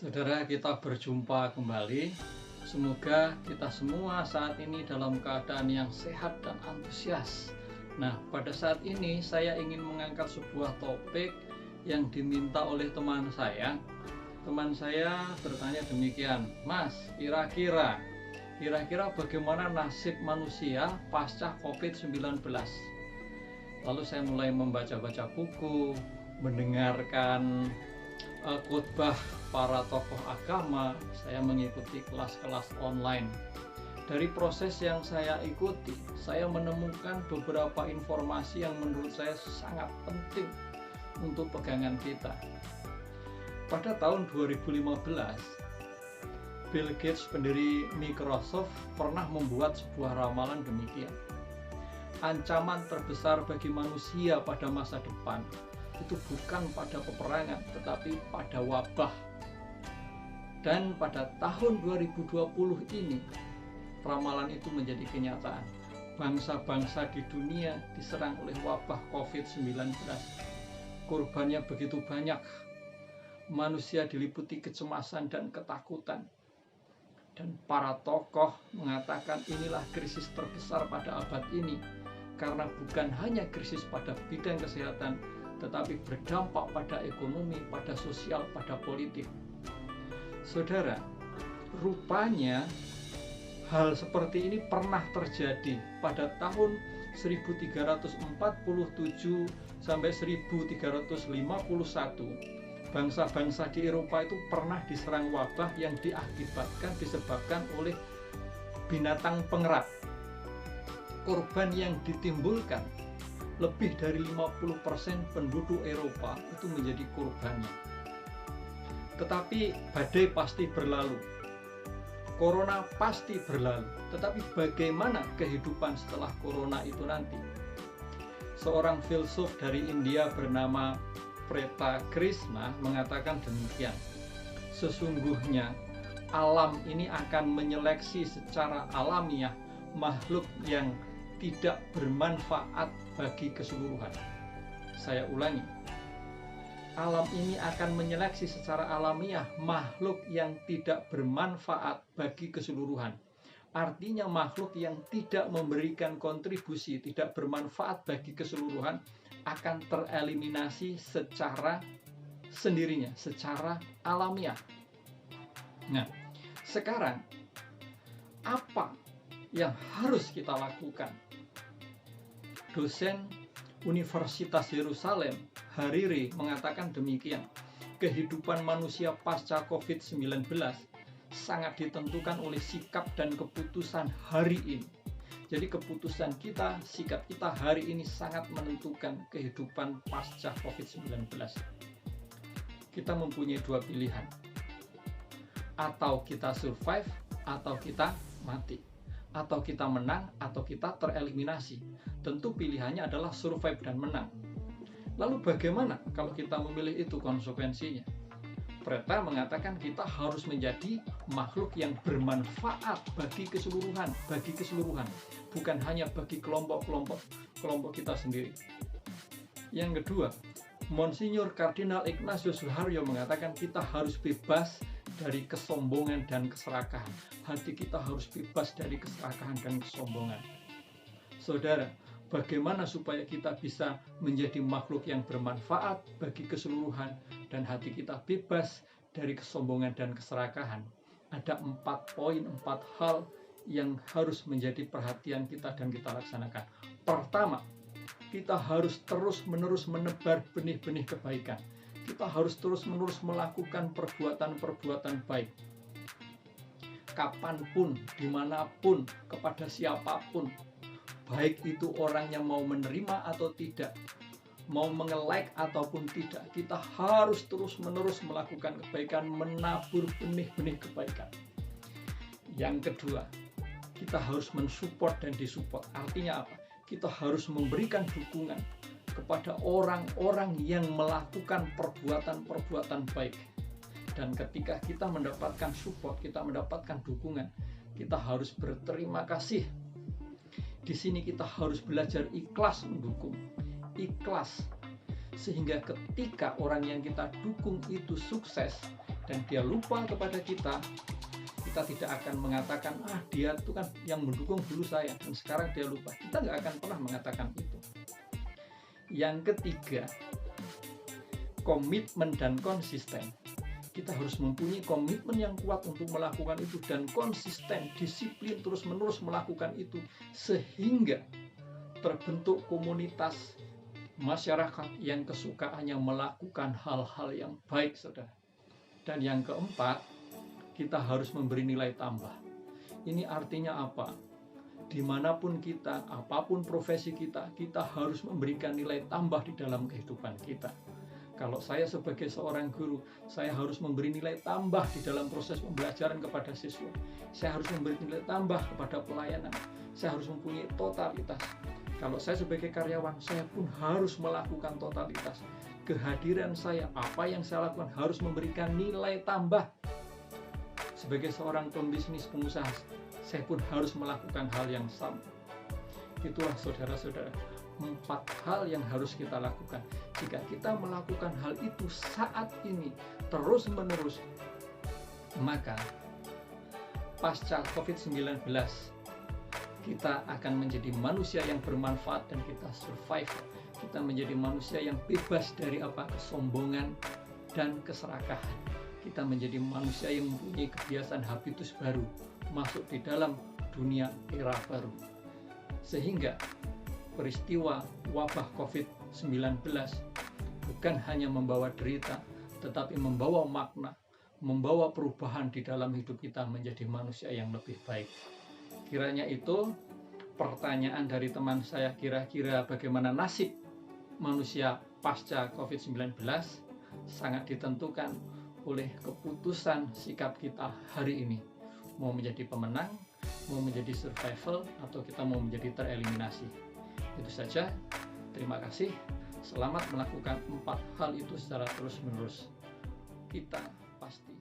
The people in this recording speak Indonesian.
Saudara, kita berjumpa kembali. Semoga kita semua saat ini dalam keadaan yang sehat dan antusias. Nah, pada saat ini saya ingin mengangkat sebuah topik yang diminta oleh teman saya. Teman saya bertanya demikian, "Mas, kira-kira bagaimana nasib manusia pasca COVID-19?" Lalu saya mulai membaca-baca buku, mendengarkan khotbah para tokoh agama, saya mengikuti kelas-kelas online. Dari proses yang saya ikuti, saya menemukan beberapa informasi yang menurut saya sangat penting untuk pegangan kita. Pada tahun 2015, Bill Gates, pendiri Microsoft, pernah membuat sebuah ramalan demikian. Ancaman terbesar bagi manusia pada masa depan itu bukan pada peperangan, tetapi pada wabah. Dan pada tahun 2020 ini, ramalan itu menjadi kenyataan. Bangsa-bangsa di dunia diserang oleh wabah COVID-19. Korbannya begitu banyak. Manusia diliputi kecemasan dan ketakutan. Dan para tokoh mengatakan inilah krisis terbesar pada abad ini. Karena bukan hanya krisis pada bidang kesehatan, tetapi berdampak pada ekonomi, pada sosial, pada politik. Saudara, rupanya hal seperti ini pernah terjadi pada tahun 1347 sampai 1351. Bangsa-bangsa di Eropa itu pernah diserang wabah yang disebabkan oleh binatang pengerat. Korban yang ditimbulkan, lebih dari 50% penduduk Eropa itu menjadi korbannya. Tetapi badai pasti berlalu, corona pasti berlalu. Tetapi bagaimana kehidupan setelah corona itu nanti? Seorang filsuf dari India bernama Preta Krishna mengatakan demikian. Sesungguhnya alam ini akan menyeleksi secara alamiah makhluk yang tidak bermanfaat bagi keseluruhan. Saya ulangi, alam ini akan menyeleksi secara alamiah makhluk yang tidak bermanfaat bagi keseluruhan. Artinya makhluk yang tidak memberikan kontribusi, tidak bermanfaat bagi keseluruhan akan tereliminasi secara sendirinya, secara alamiah. Nah, sekarang apa yang harus kita lakukan? Dosen Universitas Yerusalem, Hariri, mengatakan demikian. Kehidupan manusia pasca COVID-19 sangat ditentukan oleh sikap dan keputusan hari ini. Jadi keputusan kita, sikap kita hari ini sangat menentukan kehidupan pasca COVID-19. Kita mempunyai dua pilihan. Atau kita survive, atau kita mati. Atau kita menang, atau kita tereliminasi. Tentu pilihannya adalah survive dan menang. Lalu bagaimana kalau kita memilih itu konsekuensinya? Preta mengatakan kita harus menjadi makhluk yang bermanfaat bagi keseluruhan, bukan hanya bagi kelompok kita sendiri. Yang kedua, Monsinyur Kardinal Ignatius Suharyo mengatakan kita harus bebas dari kesombongan dan keserakahan. Hati kita harus bebas dari keserakahan dan kesombongan. Saudara, bagaimana supaya kita bisa menjadi makhluk yang bermanfaat bagi keseluruhan dan hati kita bebas dari kesombongan dan keserakahan? Ada 4 poin, 4 hal yang harus menjadi perhatian kita dan kita laksanakan. Pertama, kita harus terus-menerus menebar benih-benih kebaikan. Kita harus terus-menerus melakukan perbuatan-perbuatan baik. Kapanpun, dimanapun, kepada siapapun. Baik itu orang yang mau menerima atau tidak, mau nge-like ataupun tidak, kita harus terus-menerus melakukan kebaikan, menabur benih-benih kebaikan. Yang kedua, kita harus mensupport dan disupport. Artinya apa? Kita harus memberikan dukungan kepada orang-orang yang melakukan perbuatan-perbuatan baik. Dan ketika kita mendapatkan support, kita mendapatkan dukungan, kita harus berterima kasih. Di sini kita harus belajar ikhlas mendukung, ikhlas, sehingga ketika orang yang kita dukung itu sukses dan dia lupa kepada kita, kita tidak akan mengatakan, dia itu kan yang mendukung dulu saya dan sekarang dia lupa. Kita nggak akan pernah mengatakan itu. Yang ketiga, komitmen dan konsisten. Kita harus mempunyai komitmen yang kuat untuk melakukan itu dan konsisten, disiplin terus-menerus melakukan itu sehingga terbentuk komunitas masyarakat yang kesukaannya melakukan hal-hal yang baik, saudara. Dan yang keempat, kita harus memberi nilai tambah. Ini artinya apa? Dimanapun kita, apapun profesi kita, kita harus memberikan nilai tambah di dalam kehidupan kita. Kalau saya sebagai seorang guru, saya harus memberi nilai tambah di dalam proses pembelajaran kepada siswa. Saya harus memberi nilai tambah kepada pelayanan. Saya harus mempunyai totalitas. Kalau saya sebagai karyawan, saya pun harus melakukan totalitas. Kehadiran saya, apa yang saya lakukan harus memberikan nilai tambah. Sebagai seorang pembisnis pengusaha, saya pun harus melakukan hal yang sama. Itulah saudara-saudara, 4 hal yang harus kita lakukan. Jika kita melakukan hal itu saat ini terus-menerus, maka pasca COVID-19 kita akan menjadi manusia yang bermanfaat dan kita survive. Kita menjadi manusia yang bebas dari kesombongan dan keserakahan. Kita menjadi manusia yang mempunyai kebiasaan habitus baru, masuk di dalam dunia era baru. Sehingga peristiwa wabah COVID-19 bukan hanya membawa derita, tetapi membawa makna, membawa perubahan di dalam hidup kita menjadi manusia yang lebih baik. Kiranya itu pertanyaan dari teman saya, kira-kira bagaimana nasib manusia pasca COVID-19 sangat ditentukan oleh keputusan sikap kita hari ini. Mau menjadi pemenang, mau menjadi survival, atau kita mau menjadi tereliminasi. Itu saja. Terima kasih. Selamat melakukan 4 hal itu secara terus-menerus. Kita pasti